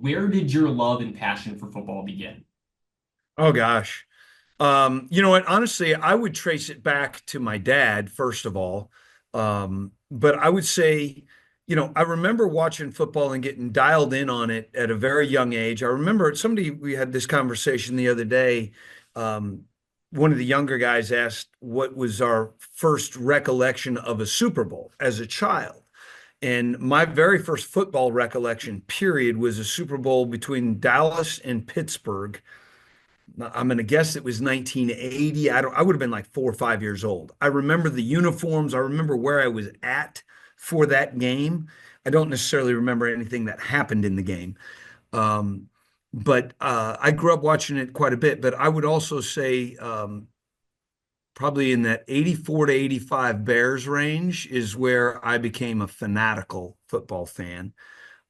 where did your love and passion for football begin? Oh gosh. You know what? Honestly, I would trace it back to my dad, first of all. But I would say, I remember watching football and getting dialed in on it at a very young age. I remember we had this conversation the other day. Um, One of the younger guys asked what was our first recollection of a Super Bowl as a child. And my very first football recollection, period, was a Super Bowl between Dallas and Pittsburgh. I'm going to guess it was 1980. I would have been like 4 or 5 years old. I remember the uniforms. I remember where I was at for that game. I don't necessarily remember anything that happened in the game. Um, but I grew up watching it quite a bit. But I would also say probably in that 84 to 85 Bears range is where I became a fanatical football fan.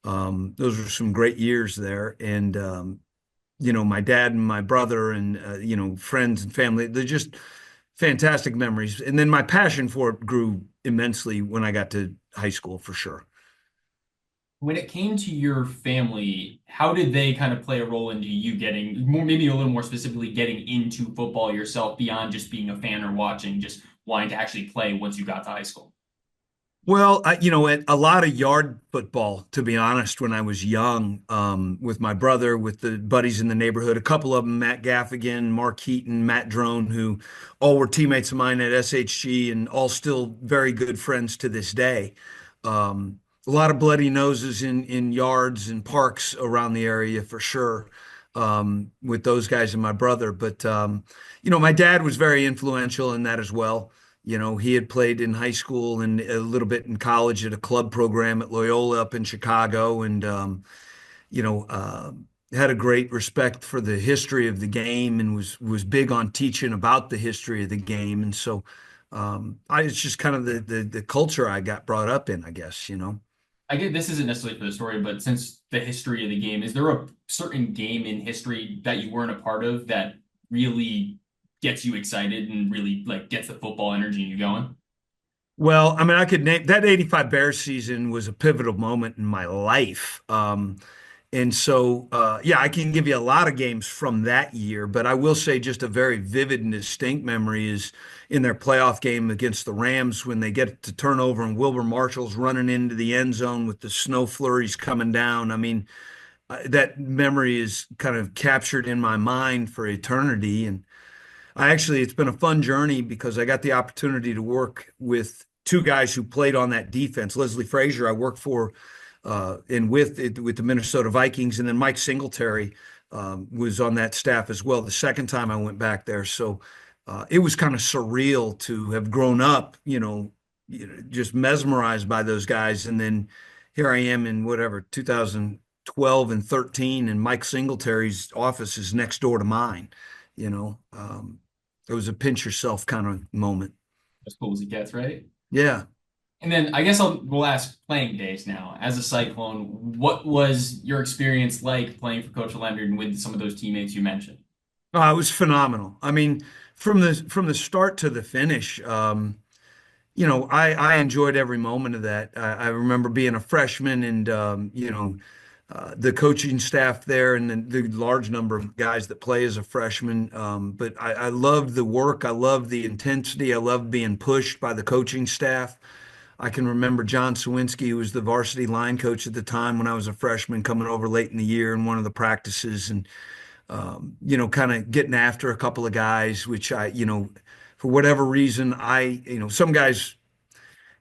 Those were some great years there. And my dad and my brother and, friends and family, they're just fantastic memories. And then my passion for it grew immensely when I got to high school, for sure. When it came to your family, how did they kind of play a role into you getting more, maybe a little more specifically, getting into football yourself beyond just being a fan or watching, just wanting to actually play once you got to high school? Well, a lot of yard football, to be honest, when I was young, with my brother, with the buddies in the neighborhood, a couple of them, Matt Gaffigan, Mark Heaton, Matt Drone, who all were teammates of mine at SHG and all still very good friends to this day. A lot of bloody noses in yards and parks around the area for sure, with those guys and my brother. But my dad was very influential in that as well. He had played in high school and a little bit in college at a club program at Loyola up in Chicago, and you know, uh, had a great respect for the history of the game and was big on teaching about the history of the game. And so, it's just kind of the culture I got brought up in, I guess. I get this isn't necessarily for the story, but since the history of the game, is there a certain game in history that you weren't a part of that really gets you excited and really like gets the football energy in you going? Well, I mean, I could name that 85 Bears season was a pivotal moment in my life. Yeah, I can give you a lot of games from that year, but I will say just a very vivid and distinct memory is in their playoff game against the Rams when they get to turnover and Wilbur Marshall's running into the end zone with the snow flurries coming down. I mean, that memory is kind of captured in my mind for eternity. And it's been a fun journey because I got the opportunity to work with two guys who played on that defense. Leslie Frazier, I worked for and with the Minnesota Vikings, and then Mike Singletary was on that staff as well. The second time I went back there, so it was kind of surreal to have grown up, just mesmerized by those guys, and then here I am in whatever 2012 and 13, and Mike Singletary's office is next door to mine. You know, it was a pinch yourself kind of moment. As cool as it gets, right? Yeah. And then I guess we'll ask playing days now. As a Cyclone, what was your experience like playing for Coach Leonard and with some of those teammates you mentioned? It was phenomenal. I mean, from the start to the finish, I enjoyed every moment of that. I remember being a freshman and the coaching staff there and the large number of guys that play as a freshman. But I loved the work. I loved the intensity. I loved being pushed by the coaching staff. I can remember John Sawinski, who was the varsity line coach at the time when I was a freshman, coming over late in the year in one of the practices and kind of getting after a couple of guys, which for whatever reason, some guys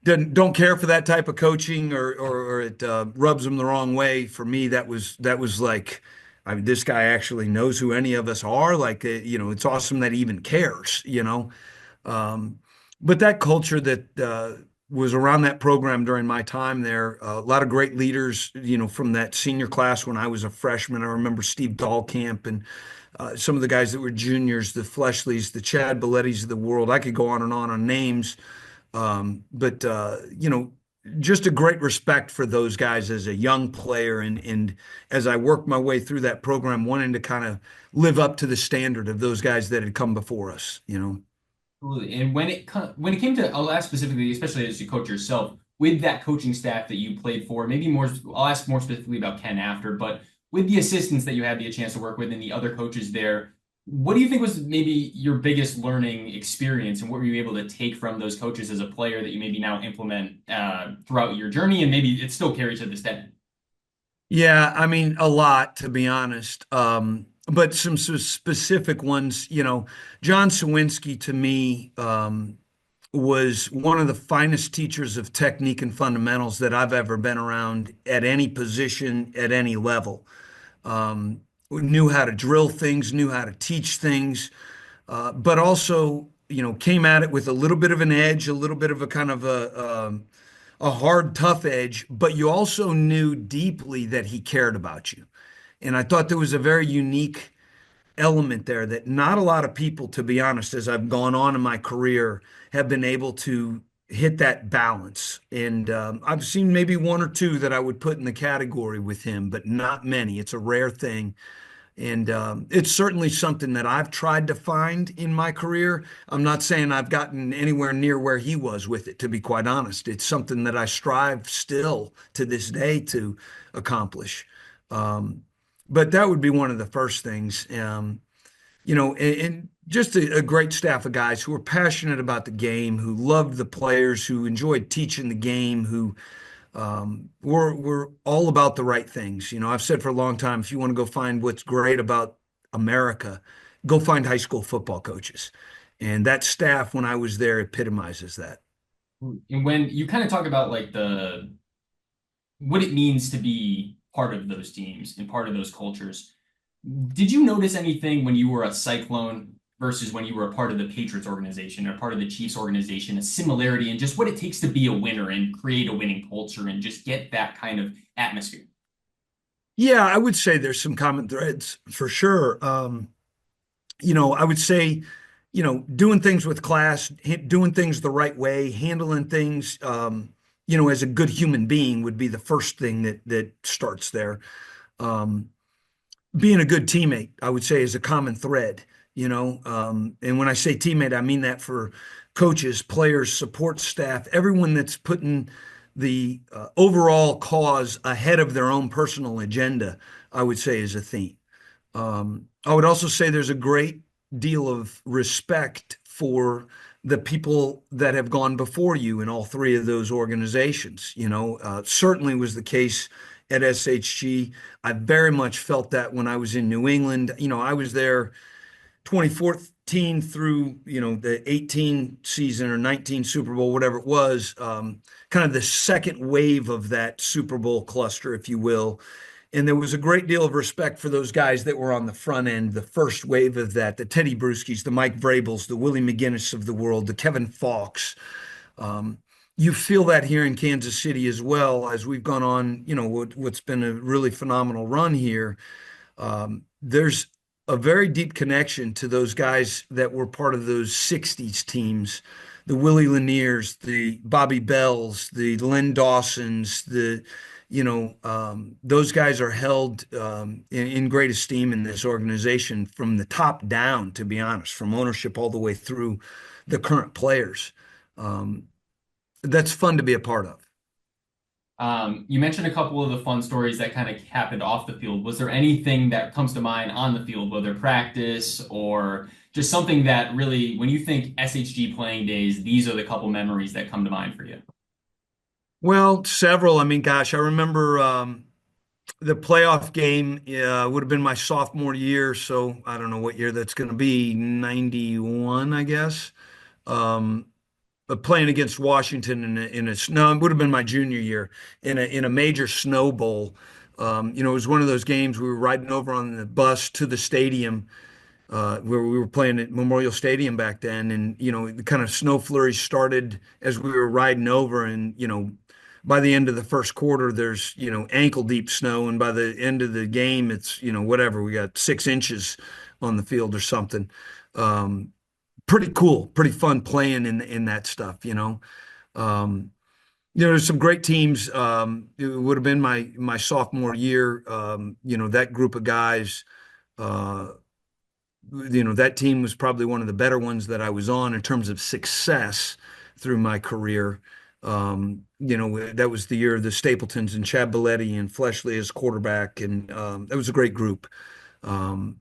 don't care for that type of coaching or it rubs them the wrong way. For me, that was like, I mean, this guy actually knows who any of us are. Like, it's awesome that he even cares. Um, but that culture that was around that program during my time there, a lot of great leaders, from that senior class when I was a freshman. I remember Steve Dahlkamp and some of the guys that were juniors, the Fleshleys, the Chad Bellettis of the world. I could go on names, but just a great respect for those guys as a young player, and as I worked my way through that program, wanting to kind of live up to the standard of those guys that had come before us. Absolutely. And when it came to, I'll ask specifically, especially as you coach yourself, with that coaching staff that you played for, maybe more, I'll ask more specifically about Ken after, but with the assistants that you had the chance to work with and the other coaches there, what do you think was maybe your biggest learning experience, and what were you able to take from those coaches as a player that you maybe now implement throughout your journey, and maybe it still carries to this day? Yeah, I mean, a lot, to be honest. But some specific ones, John Sawinski to me was one of the finest teachers of technique and fundamentals that I've ever been around at any position, at any level. Knew how to drill things, knew how to teach things, but also, came at it with a little bit of an edge, a little bit of a kind of a hard, tough edge, but you also knew deeply that he cared about you. And I thought there was a very unique element there that not a lot of people, to be honest, as I've gone on in my career, have been able to hit that balance. And I've seen maybe one or two that I would put in the category with him, but not many. It's a rare thing. And it's certainly something that I've tried to find in my career. I'm not saying I've gotten anywhere near where he was with it, to be quite honest. It's something that I strive still to this day to accomplish. Um, but that would be one of the first things. And just a great staff of guys who were passionate about the game, who loved the players, who enjoyed teaching the game, who we're all about the right things. I've said for a long time, if you want to go find what's great about America, go find high school football coaches. And that staff, when I was there, epitomizes that. And when you kind of talk about like the what it means to be part of those teams and part of those cultures, did you notice anything when you were a Cyclone versus when you were a part of the Patriots organization or part of the Chiefs organization, a similarity in just what it takes to be a winner and create a winning culture and just get that kind of atmosphere? Yeah, I would say there's some common threads for sure. I would say, doing things with class, doing things the right way, handling things, as a good human being would be the first thing that starts there. Um, Being a good teammate, I would say, is a common thread, and when I say teammate, I mean that for coaches, players, support staff, everyone that's putting the overall cause ahead of their own personal agenda, I would say is a theme. I would also say there's a great deal of respect for the people that have gone before you in all three of those organizations. Certainly was the case at SHG. I very much felt that when I was in New England. I was there 2014 through, the 18 season or 19 Super Bowl, whatever it was, kind of the second wave of that Super Bowl cluster, if you will. And there was a great deal of respect for those guys that were on the front end, the first wave of that, the Teddy Bruschi's, the Mike Vrabels, the Willie McGinnis of the world, the Kevin Falks. Um, you feel that here in Kansas City as well as we've gone on, what's been a really phenomenal run here. There's a very deep connection to those guys that were part of those 60s teams, the Willie Laniers, the Bobby Bells, the Len Dawsons, those guys are held in great esteem in this organization from the top down, to be honest, from ownership all the way through the current players. Um, that's fun to be a part of. You mentioned a couple of the fun stories that kind of happened off the field. Was there anything that comes to mind on the field, whether practice or just something that really, when you think SHG playing days, these are the couple memories that come to mind for you? Well, several. I mean, gosh, I remember the playoff game would have been my sophomore year, so I don't know what year that's going to be, 91, I guess. Um, but playing against Washington no, it would have been my junior year in a major snow bowl. It was one of those games we were riding over on the bus to the stadium where we were playing at Memorial Stadium back then, and the kind of snow flurries started as we were riding over, and by the end of the first quarter, there's ankle deep snow, and by the end of the game, it's whatever we got 6 inches on the field or something. Um, Pretty cool, pretty fun playing in that stuff. Um, there's some great teams. It would have been my sophomore year. That group of guys. Uh, that team was probably one of the better ones that I was on in terms of success through my career. That was the year of the Stapletons and Chad Belletti and Fleshley as quarterback, and it was a great group. Um,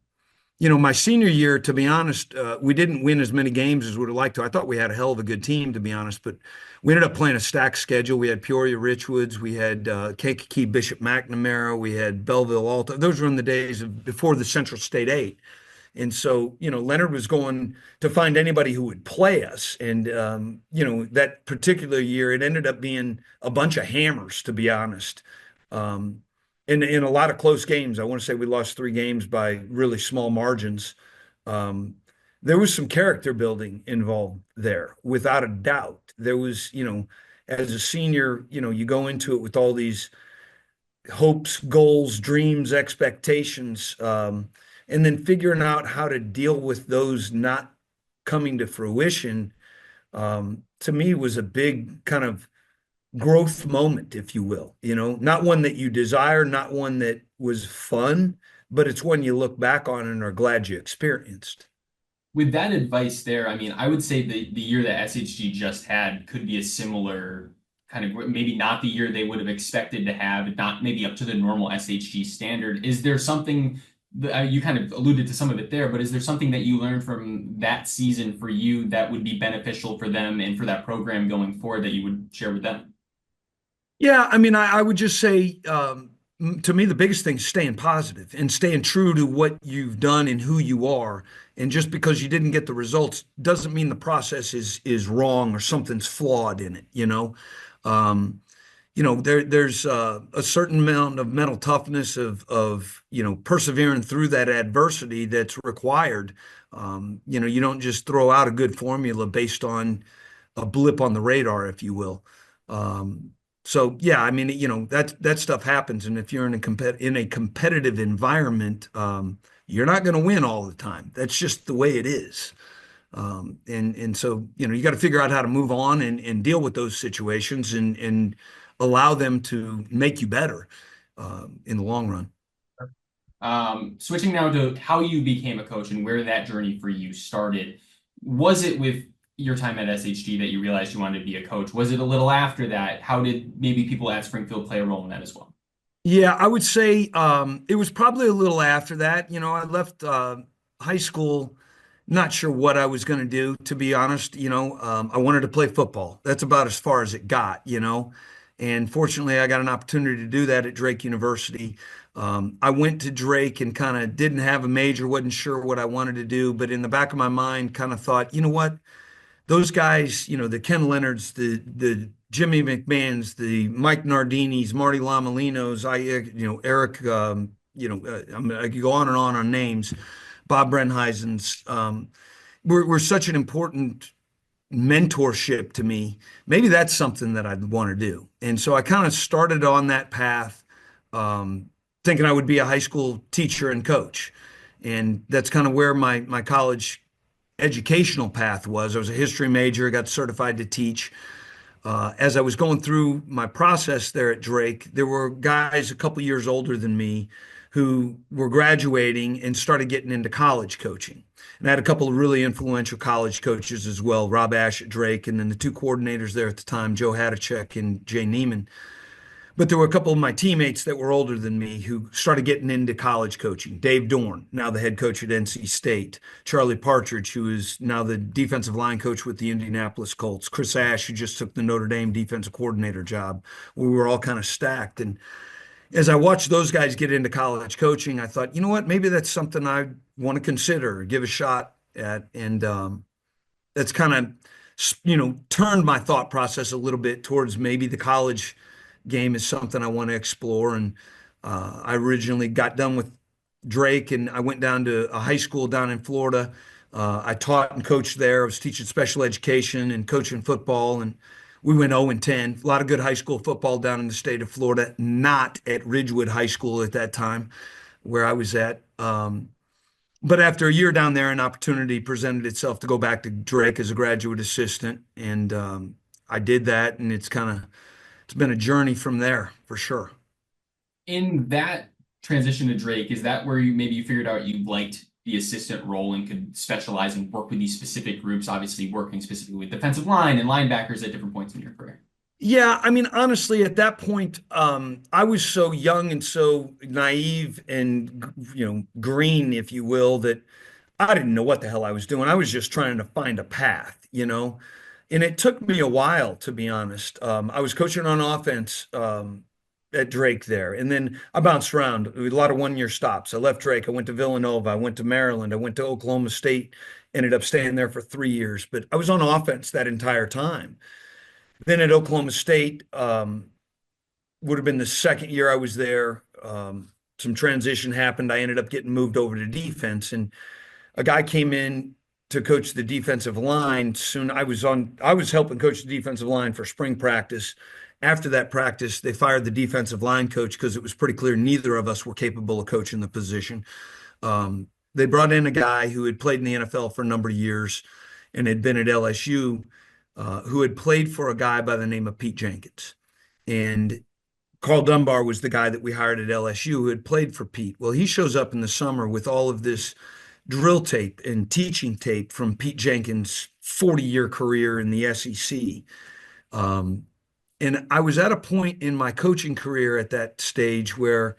my senior year, to be honest, we didn't win as many games as we would have liked to. I thought we had a hell of a good team, to be honest, but we ended up playing a stacked schedule. We had Peoria Richwoods, we had Kankakee Bishop McNamara, we had Belleville Alta. Those were in the days before the Central State Eight. And so, Leonard was going to find anybody who would play us. And, that particular year, it ended up being a bunch of hammers, to be honest. Um, in a lot of close games, I want to say we lost 3 games by really small margins. Um, there was some character building involved there, without a doubt. There was, as a senior, you go into it with all these hopes, goals, dreams, expectations, and then figuring out how to deal with those not coming to fruition, to me was a big kind of growth moment, if you will. Not one that you desire, not one that was fun, but it's one you look back on and are glad you experienced. With that advice there, I mean, I would say the year that SHG just had could be a similar kind of maybe not the year they would have expected to have, not maybe up to the normal SHG standard. Is there something that you kind of alluded to some of it there, but is there something that you learned from that season for you that would be beneficial for them and for that program going forward that you would share with them? Yeah, I mean, I would just say, to me, the biggest thing is staying positive and staying true to what you've done and who you are. And just because you didn't get the results doesn't mean the process is wrong or something's flawed in it. Um, there's a certain amount of mental toughness of persevering through that adversity that's required. You don't just throw out a good formula based on a blip on the radar, if you will. Um, so yeah, I mean, that stuff happens, and if you're in a competitive environment, you're not going to win all the time. That's just the way it is. And so you got to figure out how to move on and deal with those situations and allow them to make you better in the long run. Switching now to how you became a coach and where that journey for you started. Was it with your time at SHG that you realized you wanted to be a coach? Was it a little after that? How did maybe people at Springfield play a role in that as well? Yeah, I would say it was probably a little after that. I left high school not sure what I was going to do, to be honest. I wanted to play football. That's about as far as it got. And fortunately, I got an opportunity to do that at Drake University. I went to Drake and kind of didn't have a major, wasn't sure what I wanted to do, but in the back of my mind, kind of thought, you know what? Those guys, the Ken Leonards, the Jimmy McMahons, the Mike Nardinis, Marty Lamalinos, Eric, I could go on names, Bob Brenheisen's, were such an important mentorship to me. Maybe that's something that I'd want to do. And so I kind of started on that path, thinking I would be a high school teacher and coach. And that's kind of where my college educational path was. I was a history major, got certified to teach. As I was going through my process there at Drake, there were guys a couple years older than me who were graduating and started getting into college coaching. And I had a couple of really influential college coaches as well, Rob Ash at Drake, and then the 2 coordinators there at the time, Joe Hadachek and Jay Neiman. But there were a couple of my teammates that were older than me who started getting into college coaching. Dave Dorn, now the head coach at NC State. Charlie Partridge, who is now the defensive line coach with the Indianapolis Colts. Chris Ash, who just took the Notre Dame defensive coordinator job. We were all kind of stacked. And as I watched those guys get into college coaching, I thought, you know what, maybe that's something I want to consider, give a shot at. And that's kind of, turned my thought process a little bit towards maybe the college game is something I want to explore. And I originally got done with Drake and I went down to a high school down in Florida. I taught and coached there. I was teaching special education and coaching football. And we went 0 and 10. A lot of good high school football down in the state of Florida, not at Ridgewood High School at that time where I was at. But after a year down there, an opportunity presented itself to go back to Drake as a graduate assistant. And I did that. And it's been a journey from there for sure. In that transition to Drake, is that where you maybe you figured out you liked the assistant role and could specialize and work with these specific groups, obviously working specifically with defensive line and linebackers at different points in your career? Yeah, I mean, honestly, at that point, I was so young and so naive and, green, if you will, that I didn't know what the hell I was doing. I was just trying to find a path, and it took me a while, to be honest. I was coaching on offense, at Drake there, and then I bounced around a lot of one-year stops. I left Drake. I went to Villanova. I went to Maryland. I went to Oklahoma State. Ended up staying there for 3 years, but I was on offense that entire time. Then at Oklahoma State, would have been the second year I was there. Some transition happened. I ended up getting moved over to defense, and a guy came in to coach the defensive line. Soon I was helping coach the defensive line for spring practice. After that practice, they fired the defensive line coach because it was pretty clear neither of us were capable of coaching the position. They brought in a guy who had played in the NFL for a number of years and had been at LSU, who had played for a guy by the name of Pete Jenkins. And Carl Dunbar was the guy that we hired at LSU who had played for Pete. Well, he shows up in the summer with all of this drill tape and teaching tape from Pete Jenkins' 40-year career in the SEC. Um, and I was at a point in my coaching career at that stage where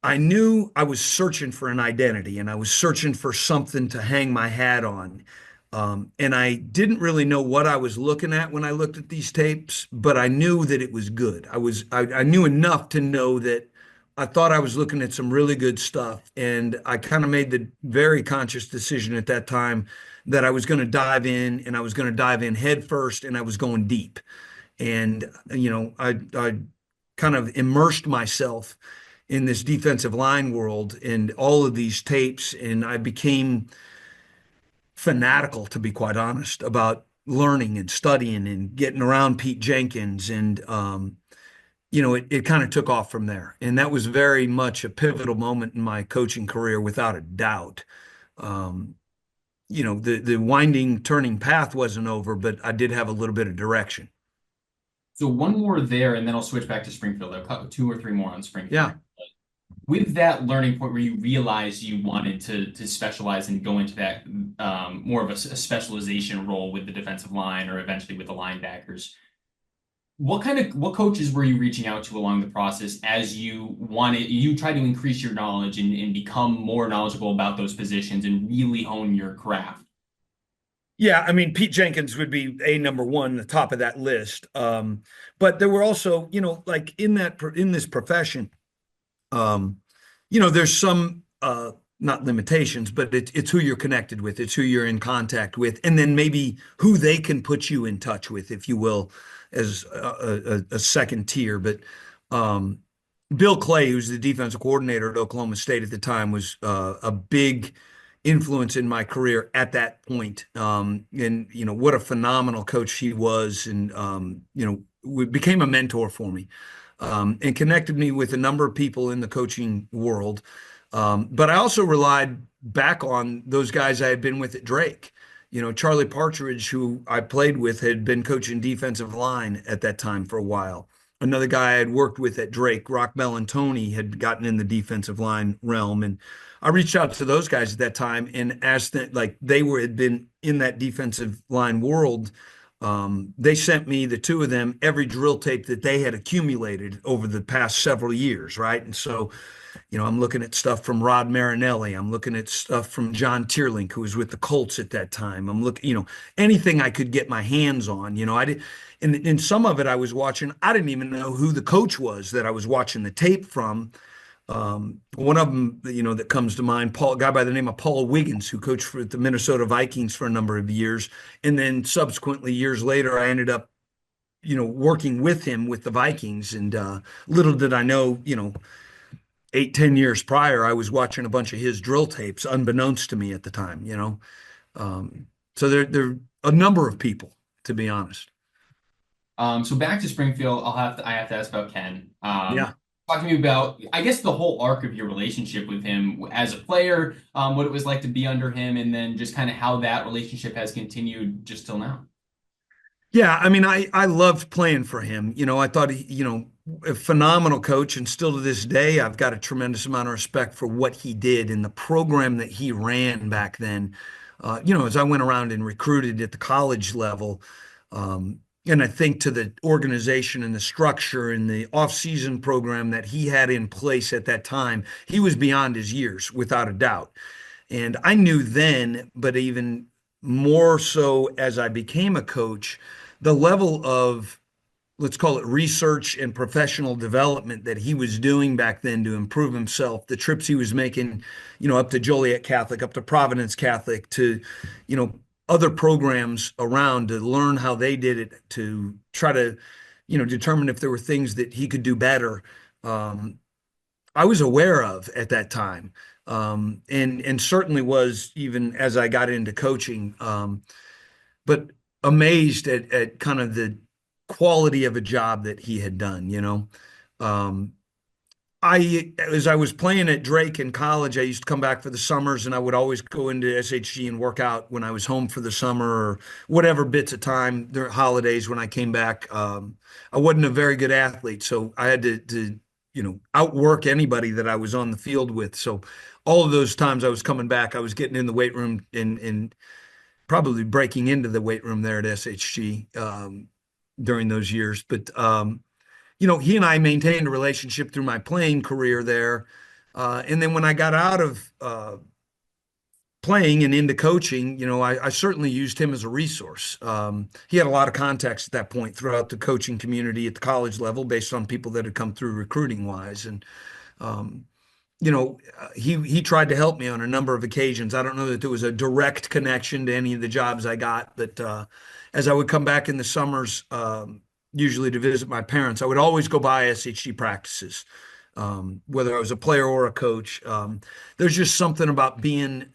I knew I was searching for an identity and I was searching for something to hang my hat on. And I didn't really know what I was looking at when I looked at these tapes, but I knew that it was good. I knew enough to know that I thought I was looking at some really good stuff. And I kind of made the very conscious decision at that time that I was going to dive in and I was going to dive in head first and I was going deep. And, I kind of immersed myself in this defensive line world and all of these tapes. And I became fanatical, to be quite honest, about learning and studying and getting around Pete Jenkins. And, it kind of took off from there. And that was very much a pivotal moment in my coaching career, without a doubt. Um, the winding, turning path wasn't over, but I did have a little bit of direction. So one more there, and then I'll switch back to Springfield. I'll cut two or three more on Springfield. Yeah. With that learning point where you realized you wanted to specialize and go into that more of a specialization role with the defensive line or eventually with the linebackers, what coaches were you reaching out to along the process as you try to increase your knowledge and become more knowledgeable about those positions and really hone your craft? Yeah, I mean, Pete Jenkins would be a number one, the top of that list. But there were also, like in this profession, um, there's some not limitations, but it's who you're connected with, it's who you're in contact with, and then maybe who they can put you in touch with, if you will, as a second tier. But um, Bill Clay, who's the defensive coordinator at Oklahoma State at the time, was a big influence in my career at that point. And what a phenomenal coach he was, and became a mentor for me, and connected me with a number of people in the coaching world. But I also relied back on those guys I had been with at Drake. Charlie Partridge, who I played with, had been coaching defensive line at that time for a while. Another guy I had worked with at Drake, Rock Tony, had gotten in the defensive line realm. And I reached out to those guys at that time and asked them, like had been in that defensive line world. They sent me, the two of them, every drill tape that they had accumulated over the past several years, right? And so, I'm looking at stuff from Rod Marinelli. I'm looking at stuff from John Tierlink, who was with the Colts at that time. I'm looking, anything I could get my hands on. I did, and in some of it I was watching. I didn't even know who the coach was that I was watching the tape from. One of them, that comes to mind, a guy by the name of Paul Wiggins, who coached for the Minnesota Vikings for a number of years. And then subsequently, years later, I ended up, working with him with the Vikings. And little did I know, 8, 10 years prior, I was watching a bunch of his drill tapes, unbeknownst to me at the time. So there are a number of people, to be honest. So back to Springfield, I have to ask about Ken. Yeah. Talk to me about, I guess, the whole arc of your relationship with him as a player, what it was like to be under him, and then just kind of how that relationship has continued just till now. Yeah, I mean, I loved playing for him. I thought he, a phenomenal coach, and still to this day, I've got a tremendous amount of respect for what he did in the program that he ran back then. As I went around and recruited at the college level, And I think to the organization and the structure and the off-season program that he had in place at that time, he was beyond his years, without a doubt. And I knew then, but even more so as I became a coach, the level of, let's call it, research and professional development that he was doing back then to improve himself, the trips he was making, up to Joliet Catholic, up to Providence Catholic, to, you know, other programs around to learn how they did it, to try to, determine if there were things that he could do better. Um, I was aware of at that time. And certainly was even as I got into coaching. But amazed at kind of the quality of a job that he had done. Um, as I was playing at Drake in college, I used to come back for the summers and I would always go into SHG and work out when I was home for the summer or whatever bits of time, their holidays when I came back. I wasn't a very good athlete, so I had to outwork anybody that I was on the field with. So all of those times I was coming back, I was getting in the weight room and probably breaking into the weight room there at SHG during those years. But he and I maintained a relationship through my playing career there. And then when I got out of playing and into coaching, I certainly used him as a resource. He had a lot of contacts at that point throughout the coaching community at the college level based on people that had come through recruiting wise. And um, he tried to help me on a number of occasions. I don't know that there was a direct connection to any of the jobs I got, but as I would come back in the summers, usually to visit my parents, I would always go by SHG practices, whether I was a player or a coach. There's just something about being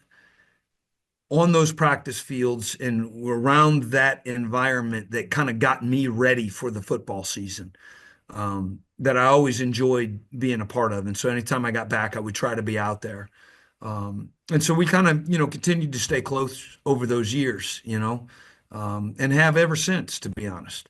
on those practice fields and around that environment that kind of got me ready for the football season, that I always enjoyed being a part of. And so anytime I got back, I would try to be out there. And so we kind of, continued to stay close over those years, and have ever since, to be honest.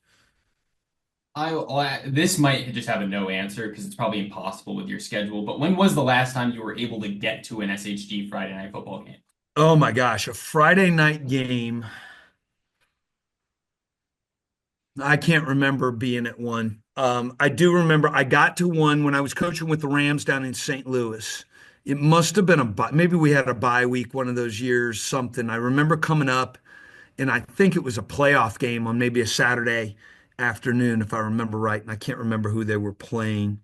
This might just have a no answer because it's probably impossible with your schedule. But when was the last time you were able to get to an SHG Friday night football game? Oh my gosh, a Friday night game. I can't remember being at one. I do remember I got to one when I was coaching with the Rams down in St. Louis. It must have been maybe we had a bye week one of those years, something. I remember coming up, and I think it was a playoff game on maybe a Saturday afternoon, if I remember right. And I can't remember who they were playing,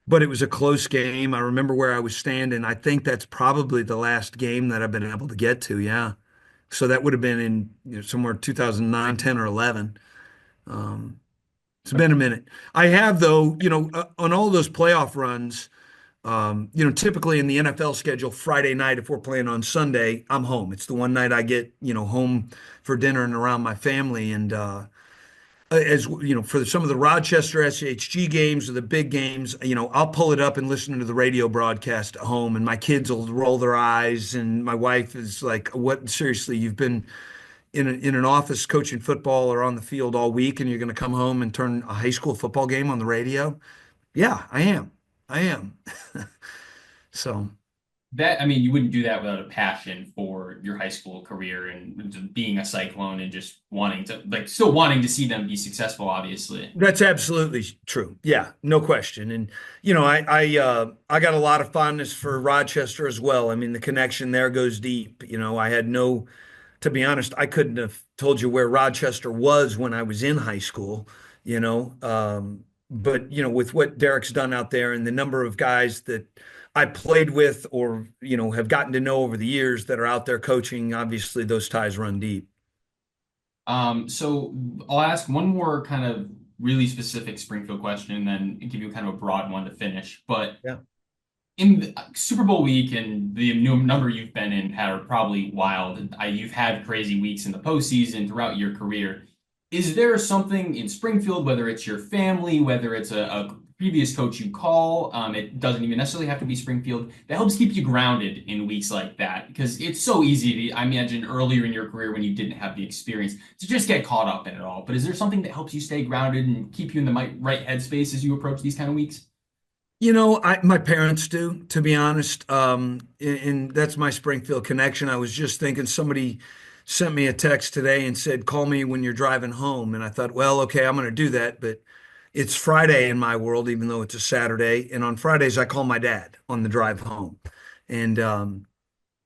but it was a close game. I remember where I was standing. I think that's probably the last game that I've been able to get to. Yeah. So that would have been in somewhere 2009, 10, or 11. Um, it's been a minute. I have, though, on all those playoff runs, typically in the NFL schedule, Friday night, if we're playing on Sunday, I'm home. It's the one night I get, home for dinner and around my family. And as for some of the Rochester SHG games or the big games, I'll pull it up and listen to the radio broadcast at home, and my kids will roll their eyes, and my wife is like, "What? Seriously, you've been in an office coaching football or on the field all week, and you're going to come home and turn a high school football game on the radio?" Yeah, I am. I am. So That, I mean, you wouldn't do that without a passion for your high school career and just being a Cyclone and just wanting to, like, still wanting to see them be successful, obviously. that's absolutely true. Yeah, no question. And I got a lot of fondness for Rochester as well. I mean, the connection there goes deep. I had no, to be honest, I couldn't have told you where Rochester was when I was in high school, you know. But with what Derek's done out there and the number of guys that I played with or have gotten to know over the years that are out there coaching, obviously those ties run deep. So I'll ask one more kind of really specific Springfield question and then give you kind of a broad one to finish. But Yeah. in the Super Bowl week and the number you've been in are probably wild. You've had crazy weeks in the postseason throughout your career. Is there something in Springfield, whether it's your family, whether it's a previous coach you call, it doesn't even necessarily have to be Springfield, that helps keep you grounded in weeks like that? Because it's so easy to, I imagine, earlier in your career when you didn't have the experience to just get caught up in it all. But is there something that helps you stay grounded and keep you in the right headspace as you approach these kind of weeks? My parents do, to be honest. And that's my Springfield connection. I was just thinking somebody sent me a text today and said, call me when you're driving home. And I thought, well, okay, I'm going to do that. But it's Friday in my world, even though it's a Saturday. And on Fridays, I call my dad on the drive home. And,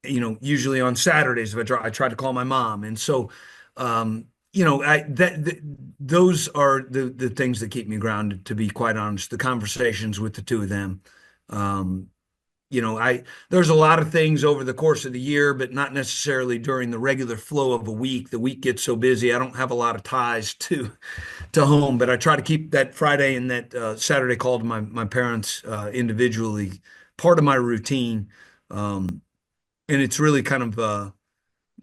usually on Saturdays, if I try to call my mom. And so, those are the things that keep me grounded, to be quite honest, the conversations with the two of them. Um, there's a lot of things over the course of the year, but not necessarily during the regular flow of a week. The week gets so busy, I don't have a lot of ties to home, but I try to keep that Friday and that Saturday call to my parents individually part of my routine. And it's really kind of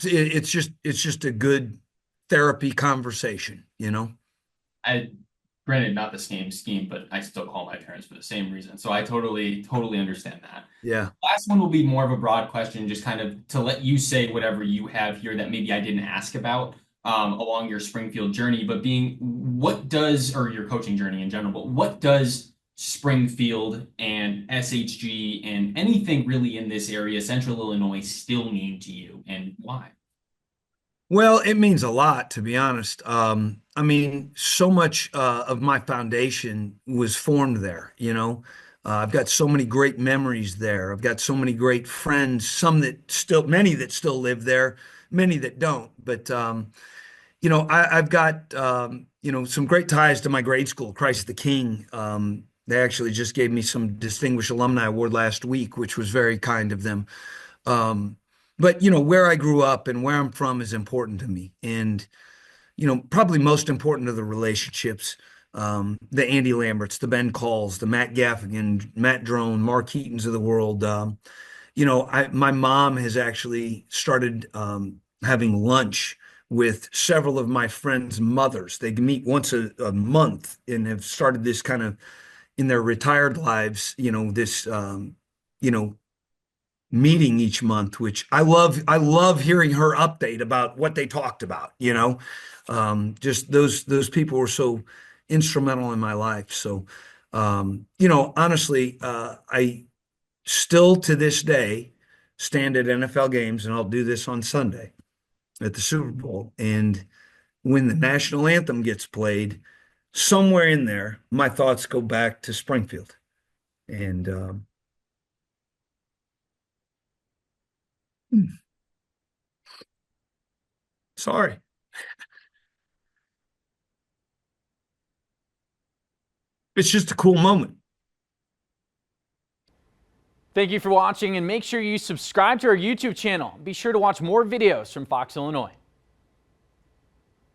it's just a good therapy conversation. I granted not the same scheme, but I still call my parents for the same reason. So I totally understand that. Yeah. Last one will be more of a broad question, just kind of to let you say whatever you have here that maybe I didn't ask about along your Springfield journey, but being what does, or your coaching journey in general, but what does Springfield and SHG and anything really in this area, Central Illinois, still mean to you and why? Well, it means a lot, to be honest. I mean, so much of my foundation was formed there, you know. I've got so many great memories there. I've got so many great friends, many that still live there, many that don't. But I've got some great ties to my grade school, Christ the King. They actually just gave me some Distinguished Alumni Award last week, which was very kind of them. Um, but where I grew up and where I'm from is important to me, and probably most important to the relationships. The Andy Lamberts, the Ben Calls, the Matt Gaffigan, Matt Drone, Mark Heatons of the world. My mom has actually started having lunch with several of my friends' mothers. They meet once a month and have started this kind of in their retired lives, this meeting each month, which I love. I love hearing her update about what they talked about. Just those people were so instrumental in my life. So, honestly, I still to this day stand at NFL games, and I'll do this on Sunday at the Super Bowl. And when the national anthem gets played, somewhere in there, my thoughts go back to Springfield. And sorry, it's just a cool moment. Thank you for watching, and make sure you subscribe to our YouTube channel. Be sure to watch more videos from Fox, Illinois.